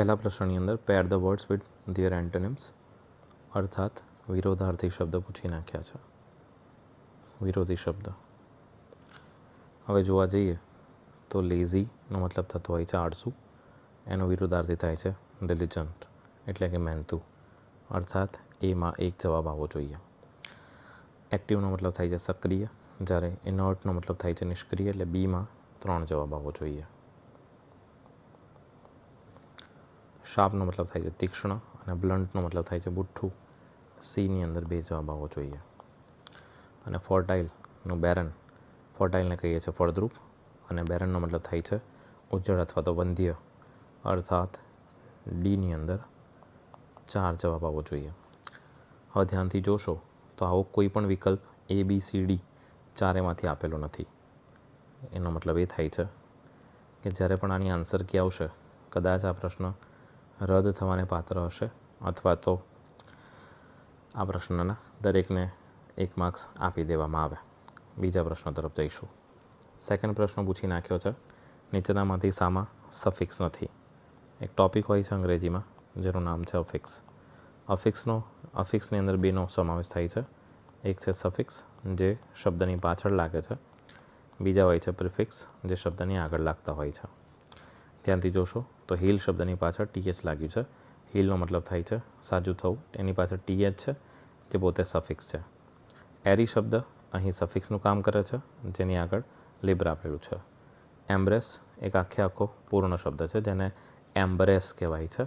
પહેલા પ્રશ્નની અંદર પેર the words with their antonyms અર્થાત વિરોધાર્થી શબ્દ પૂછી નાખ્યા છે. વિરોધી શબ્દ હવે જોવા જઈએ તો લેઝીનો મતલબ થતો હોય છે આળસુ, એનો વિરોધાર્થી થાય છે ડિલિજન્ટ એટલે કે મહેનતુ, અર્થાત એમાં એક જવાબ આવવો જોઈએ. એક્ટિવનો મતલબ થાય છે સક્રિય, જ્યારે ઇનર્ટનો મતલબ થાય છે નિષ્ક્રિય, એટલે બીમાં 3 જવાબ આવવો જોઈએ. શાર્પનો મતલબ થાય છે તીક્ષ્ણ અને બ્લન્ટનો મતલબ થાય છે બુઠ્ઠું, સીની અંદર 2 જવાબ આવવો જોઈએ. અને ફર્ટાઇલનું બેરન, ફર્ટાઇલને કહીએ છીએ ફળદ્રુપ અને બેરનનો મતલબ થાય છે ઉજ્જડ અથવા તો વંધ્ય, અર્થાત ડીની અંદર 4 જવાબ આવવો જોઈએ. હવે ધ્યાનથી જોશો તો આવો કોઈ પણ વિકલ્પ ABCD ચારેમાંથી આપેલો નથી. એનો મતલબ એ થાય છે કે જ્યારે પણ આની આન્સર કી આવશે કદાચ આ પ્રશ્ન રદ થવાને પાત્ર હશે અથવા તો આ પ્રશ્નના દરેકને 1 માર્ક્સ આપી દેવામાં આવે. બીજા પ્રશ્ન તરફ જઈશું. સેકન્ડ પ્રશ્ન પૂછી નાખ્યો છે નીચેનામાંથી શામાં સફિક્સ નથી. એક ટોપિક હોય છે અંગ્રેજીમાં જેનું નામ છે અફિક્સ. અફિક્સની અંદર 2નો સમાવેશ થાય છે. એક છે સફિક્સ જે શબ્દની પાછળ લાગે છે, બીજા હોય છે પ્રિફિક્સ જે શબ્દની આગળ લાગતા હોય છે. ધ્યાનથી જોશો તો હીલ શબ્દની પાછળ TH લાગ્યું છે. હીલનો મતલબ થાય છે સાજું થવું, એની પાછળ TH છે જે પોતે સફિક્સ છે. એરી શબ્દ અહીં સફિક્સનું કામ કરે છે જેની આગળ લિબ્ર આપેલું છે. એમ્બ્રેસ એક આખો પૂર્ણ શબ્દ છે જેને એમ્બ્રેસ કહેવાય છે.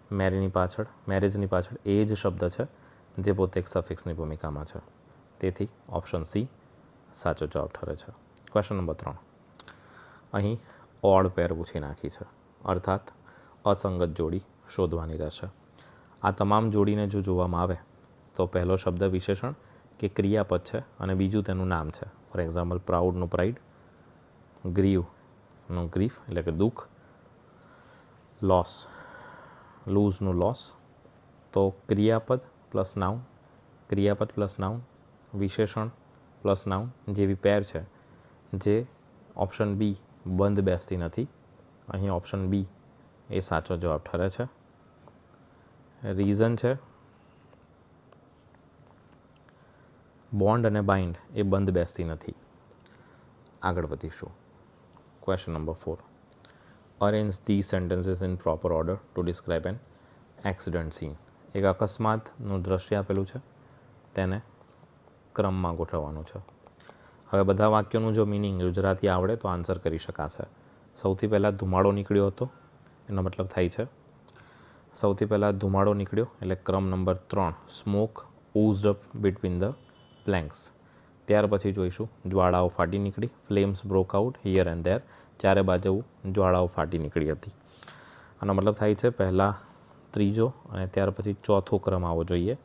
મેરેજની પાછળ એ જ શબ્દ છે જે પોતે એક સફિક્સની ભૂમિકામાં છે. તેથી ઓપ્શન સી સાચો જવાબ ઠરે છે. Question number 3. અહીં ઓડ પેર પૂછી નાખી છે, અર્થાત અસંગત જોડી શોધવાની રહેશે. આ તમામ જોડીને જો જોવામાં આવે તો પહેલો શબ્દ વિશેષણ કે ક્રિયાપદ છે અને બીજું તેનું નામ છે. ફોર એક્ઝામ્પલ પ્રાઉડનું પ્રાઇડ, ગ્રીવનું ગ્રીફ એટલે કે દુઃખ, લૂઝનું લોસ. તો ક્રિયાપદ પ્લસ નાઉન, વિશેષણ પ્લસ નાઉન જેવી પેર છે જે ઓપ્શન બી બંધ બેસતી નથી. અહીં ઓપ્શન બી એ સાચો જવાબ ઠરે છે. રીઝન છે બોન્ડ અને બાઇન્ડ એ બંધ બેસતી નથી. આગળ વધીશું. Question number 4. Arrange the sentences in proper order to describe an accident scene. એક અકસ્માતનું દ્રશ્ય આપેલું છે, તેને ક્રમમાં ગોઠવવાનું છે. હવે બધા વાક્યોનું જો મિનિંગ ગુજરાતી આવડે તો આન્સર કરી શકાશે. સૌથી પહેલાં ધુમાડો નીકળ્યો હતો, એનો મતલબ થાય છે સૌથી પહેલાં ધુમાડો નીકળ્યો એટલે ક્રમ number 3 smoke oozed up between the planks. ત્યાર પછી જોઈશું જ્વાળાઓ ફાટી નીકળી, flames broke out here and there. ચારે બાજુ જ્વાળાઓ ફાટી નીકળી હતી. આનો મતલબ થાય છે પહેલાં ત્રીજો અને ત્યાર પછી ચોથો ક્રમ આવવો જોઈએ.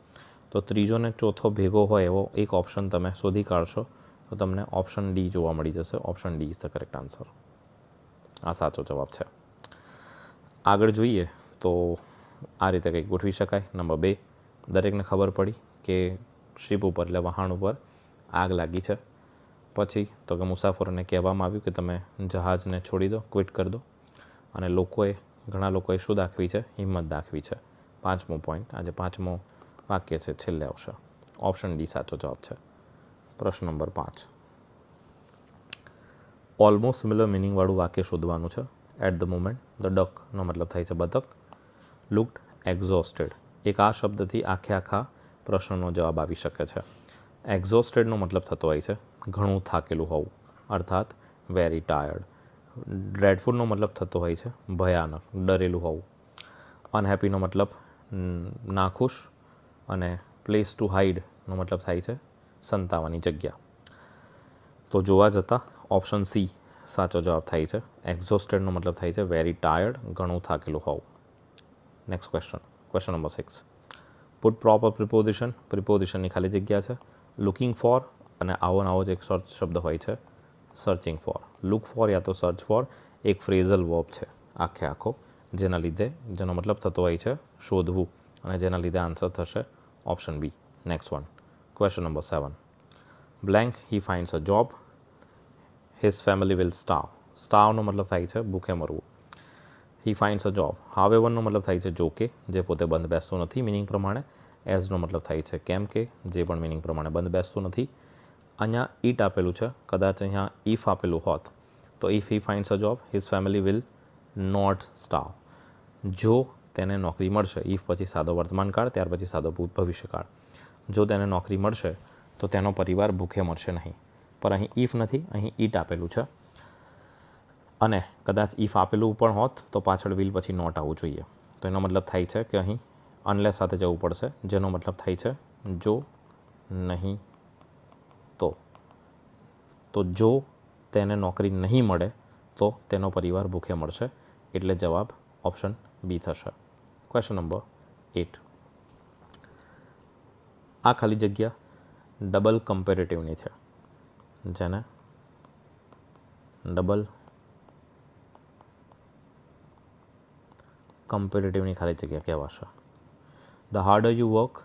તો ત્રીજો ને ચોથો ભેગો હોય એવો એક ઓપ્શન તમે શોધી કાઢશો તો તમને ઓપ્શન ડી જોવા મળી જશે. Option D is the correct answer. આ સાચો જવાબ છે. આગળ જોઈએ તો આ રીતે કંઈક ગોઠવી શકાય. નંબર 2, દરેકને ખબર પડી કે શિપ ઉપર એટલે વહાણ ઉપર આગ લાગી છે. પછી તો કે મુસાફરોને કહેવામાં આવ્યું કે તમે જહાજને છોડી દો, ક્વિટ કરી દો. અને ઘણા લોકોએ શું દાખવી છે? હિંમત દાખવી છે. 5મો પોઈન્ટ, આજે 5મો વાક્ય છે છેલ્લે આવશે. ઓપ્શન ડી સાચો જવાબ છે. પ્રશ્ન નંબર 5. ઓલમોસ્ટ સિમિલર મિનિંગવાળું વાક્ય શોધવાનું છે. એટ ધ મોમેન્ટ ધ ડકનો મતલબ થાય છે બતક. લુક્ડ એક્ઝોસ્ટેડ. એક આ શબ્દથી આખા પ્રશ્નનો જવાબ આવી શકે છે. એક્ઝોસ્ટેડનો મતલબ થતો હોય છે ઘણું થાકેલું હોવું, અર્થાત વેરી ટાયર્ડ. ડ્રેડફુલનો મતલબ થતો હોય છે ભયાનક, ડરેલું હોવું. અનહેપીનો મતલબ નાખુશ અને પ્લેસ ટુ હાઇડનો મતલબ થાય છે સંતાવાની જગ્યા. તો જોવા જતાં ઓપ્શન સી સાચો જવાબ થાય છે. એક્ઝોસ્ટેડનો મતલબ થાય છે વેરી ટાયર્ડ, ઘણું થાકેલું હોવું. Next question number 6. Put proper preposition. પ્રિપોઝિશનની ખાલી જગ્યા છે. લુકિંગ ફોર અને આવો જ એક શબ્દ હોય છે સર્ચિંગ ફોર. લુક ફોર યા તો સર્ચ ફોર એક ફ્રેઝલ વર્બ છે આખો જેનો મતલબ થતો હોય છે શોધવું અને જેના લીધે આન્સર થશે option B. Next one. Question number 7. Blank he finds a job, his family will starve. સ્ટાર્વનો મતલબ થાય છે ભૂખે મરવું. હી ફાઇન્ડ્સ અ જોબ. હાવેવરનો મતલબ થાય છે જો કે, જે પોતે બંધ બેસતો નથી મિનિંગ પ્રમાણે. એઝનો મતલબ થાય છે કેમ કે, જે પણ મિનિંગ પ્રમાણે બંધ બેસતું નથી. અહીંયા ઇટ આપેલું છે, કદાચ અહીંયા ઇફ આપેલું હોત તો if he finds a job his family will not starve. જો તેને નોકરી મળશે, ઇફ પછી સાદો વર્તમાનકાળ, ત્યાર પછી સાદો ભવિષ્યકાળ. જો તેને નોકરી મળશે તો તેનો પરિવાર ભૂખે મરશે નહીં. પણ અહીં ઇફ નથી, અહીં ઇટ આપેલું છે. અને કદાચ ઇફ આપેલું પણ હોત તો પાછળ વિલ પછી નોટ આવવું જોઈએ. તો એનો મતલબ થાય છે કે અહીં અનલેસ સાથે જવું પડશે, જેનો મતલબ થાય છે જો નહીં તો જો તેને નોકરી નહીં મળે તો તેનો પરિવાર ભૂખે મળશે. એટલે જવાબ ઓપ્શન બી થશે. Question number 8. આ ખાલી જગ્યા ડબલ કમ્પેરેટિવની છે, જેને ડબલ કમ્પેરેટિવની ખાલી જગ્યા કહેવાશે. The harder you work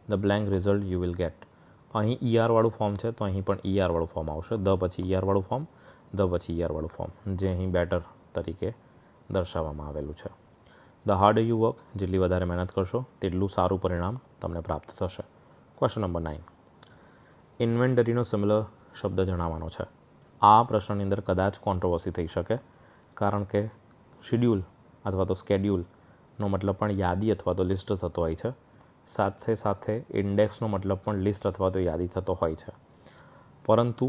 the blank result you will get. અહીં ઈઆરવાળું ફોર્મ છે તો અહીં પણ ઈઆરવાળું ફોર્મ આવશે. ધ પછી ઈઆરવાળું ફોર્મ, ધ પછી ઈઆરવાળું ફોર્મ, જે અહીં બેટર તરીકે દર્શાવવામાં આવેલું છે. ધ હાર્ડર યુ વર્ક, જેટલી વધારે મહેનત કરશો તેટલું સારું પરિણામ તમને પ્રાપ્ત થશે. Question number 9. ઇન્વેન્ટરીનો સિમિલર શબ્દ જણાવવાનો છે. આ પ્રશ્નની અંદર કદાચ કોન્ટ્રોવર્સી થઈ શકે, કારણ કે શિડ્યુલ અથવા તો સ્કેડ્યુલનો મતલબ પણ યાદી અથવા તો લિસ્ટ થતો હોય છે. સાથે સાથે ઇન્ડેક્સનો મતલબ પણ લિસ્ટ અથવા તો યાદી થતો હોય છે. પરંતુ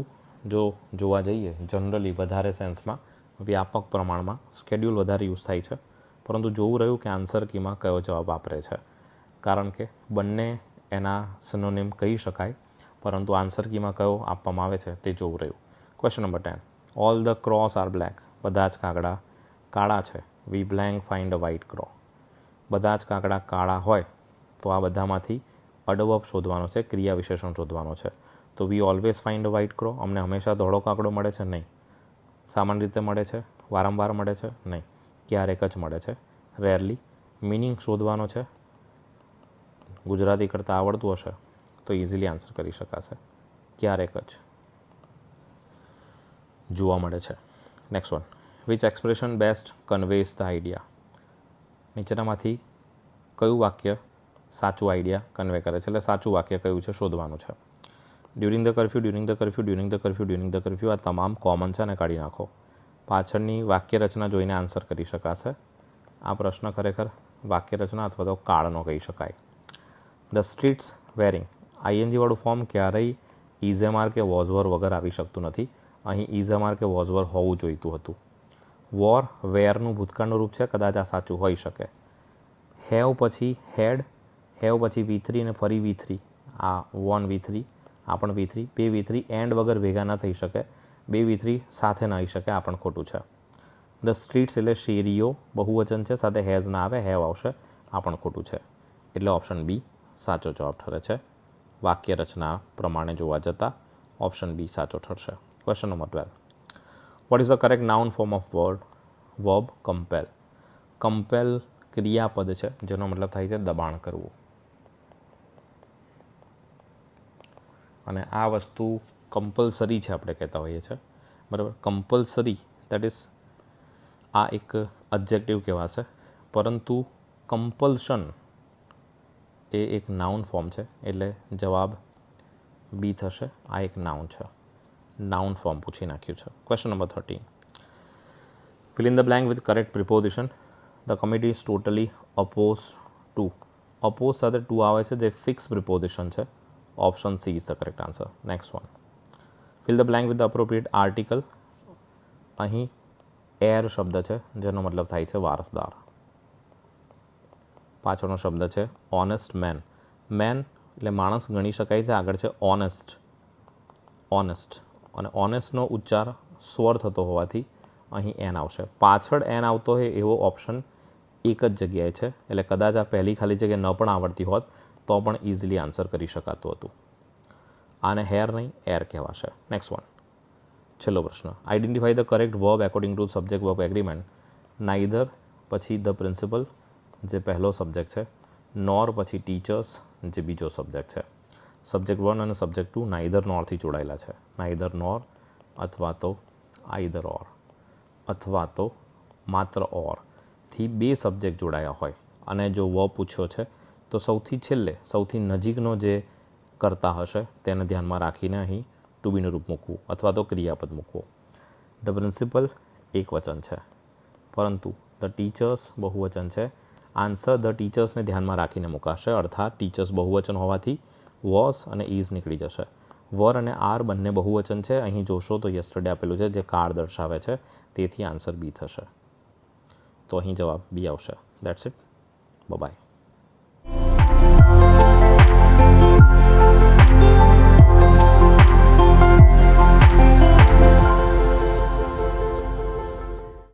જો જોવા જઈએ જનરલી વધારે સેન્સમાં, વ્યાપક પ્રમાણમાં સ્કેડ્યુલ વધારે યુઝ થાય છે. પરંતુ જોવું રહ્યું કે આન્સર કીમાં કયો જવાબ વાપરે છે, કારણ કે બંને એના સિનોનિમ કહી શકાય, પરંતુ આન્સર કીમાં કયો આપવામાં આવે છે તે જોવું રહ્યું. Question number 10. All the crows are black. બધા જ કાગડા કાળા છે. We blank find a white crow. બધા જ કાગડા કાળા હોય તો આ બધામાંથી અડવર્બ શોધવાનો છે, ક્રિયા વિશેષણ શોધવાનો છે. તો વી always find a white crow. અમને હંમેશા ધોળો કાગડો મળે છે? નહીં. સામાન્ય રીતે મળે છે? વારંવાર મળે છે? નહીં. ક્યારેક જ મળે છે, રેરલી. મિનિંગ શોધવાનો છે. ગુજરાતી કરતાં આવડતું હશે તો ઇઝીલી આન્સર કરી શકાશે. ક્યારેક જ જોવા મળે છે. Next one. Which expression best conveys the idea. નીચેનામાંથી કયું વાક્ય સાચું આઈડિયા કન્વે કરે છે, એટલે સાચું વાક્ય કયું છે શોધવાનું છે. During the curfew, during the curfew, during the curfew, during the curfew, આ તમામ કોમન છે અને કાઢી નાખો. પાછળની વાક્ય રચના જોઈને આન્સર કરી શકાશે. આ પ્રશ્ન ખરેખર વાક્ય રચના અથવા તો કાળનો કહી શકાય. The streets wearing. આઈએનજીવાળું ફોર્મ ક્યારેય ઇઝેમાર કે વોઝવર વગર આવી શકતું નથી. અહીં ઇઝેમાર કે વોઝવર હોવું જોઈતું હતું. વોર વેરનું ભૂતકાળનું રૂપ છે, કદાચ આ સાચું હોઈ શકે. હેવ પછી હેડ, હેવ પછી V3 અને ફરી V3, આ વન V3, આ પણ V3, બે V3 એન્ડ વગર ભેગા ના થઈ શકે. બે V3 સાથે ના આવી શકે, આ પણ ખોટું છે. ધ સ્ટ્રીટ્સ એટલે શેરીઓ બહુવચન છે, સાથે હેઝ ના આવે, હેવ આવશે, આ પણ ખોટું છે. એટલે ઓપ્શન બી સાચો જવાબ ઠરે છે. વાક્ય રચના પ્રમાણે જોવા જતાં ઓપ્શન બી સાચો ઠરશે. Question number 12. What is the correct noun form of verb compel. Compel ક્રિયાપદ છે, જેનો મતલબ થાય છે દબાણ કરવું. અને આ વસ્તુ કમ્પલસરી છે આપણે કહેતા હોઈએ છીએ, બરાબર. કમ્પલસરી દેટ ઇઝ આ એક એડજેક્ટિવ કહેવાશે, પરંતુ કમ્પલ્શન એ એક નાઉન ફોર્મ છે, એટલે જવાબ બી થશે. આ એક નાઉન છે, નાઉન ફોર્મ પૂછી નાખ્યું છે. Question number 13. Fill in the blank with correct preposition. The committee is totally oppose to. Oppose સાથે ટુ આવે છે, જે ફિક્સ પ્રિપોઝિશન છે. Option C is the correct answer. Next one. Fill the blank with the appropriate article. અહીં air શબ્દ છે, જેનો મતલબ થાય છે વારસદાર. પાછળનો શબ્દ છે ઓનેસ્ટ મેન. મેન એટલે માણસ ગણી શકાય છે, આગળ છે ઓનેસ્ટ. ઓનેસ્ટ અને ઓનેસ્ટનો ઉચ્ચાર સ્વર થતો હોવાથી અહીં એન આવશે. પાછળ એન આવતો હોય એવો ઓપ્શન એક જ જગ્યાએ છે, એટલે કદાચ આ પહેલી ખાલી જગ્યા ન પણ આવડતી હોત તો પણ ઇઝીલી આન્સર કરી શકાતું હતું. આને હેર નહીં એર કહેવાશે. Next one. છેલ્લો પ્રશ્ન. Identify the correct verb according to subject verb agreement. Neither પછી ધ પ્રિન્સિપલ, જે પહેલો સબ્જેક્ટ છે, નોર પછી ટીચર્સ, જે બીજો સબ્જેક્ટ છે. સબ્જેક્ટ 1 અને સબ્જેક્ટ 2 નાઈધર નોરથી જોડાયેલા છે. નાઈધર નોર અથવા તો આઈધર ઓર અથવા તો માત્ર ઓર થી બે સબ્જેક્ટ જોડાયા હોય અને જો વ પૂછ્યો છે તો સૌથી છેલ્લે સૌથી નજીકનો જે કરતા હશે તેને ધ્યાનમાં રાખીને અહીં ટુ બીનું રૂપ મૂકવું અથવા તો ક્રિયાપદ મૂકવું. ધ પ્રિન્સિપલ એકવચન છે, પરંતુ ધ ટીચર્સ બહુવચન છે. આન્સર ધ ટીચર્સને ધ્યાનમાં રાખીને મુકાશે, અર્થાત ટીચર્સ બહુવચન હોવાથી વોઝ અને ઇઝ નીકળી જશે. વર અને આર બંને બહુવચન છે. અહીં જોશો તો યસ્ટરડે આપેલું છે જે કાળ દર્શાવે છે, તેથી આન્સર બી થશે. તો અહીં જવાબ બી આવશે. That's it. બાય.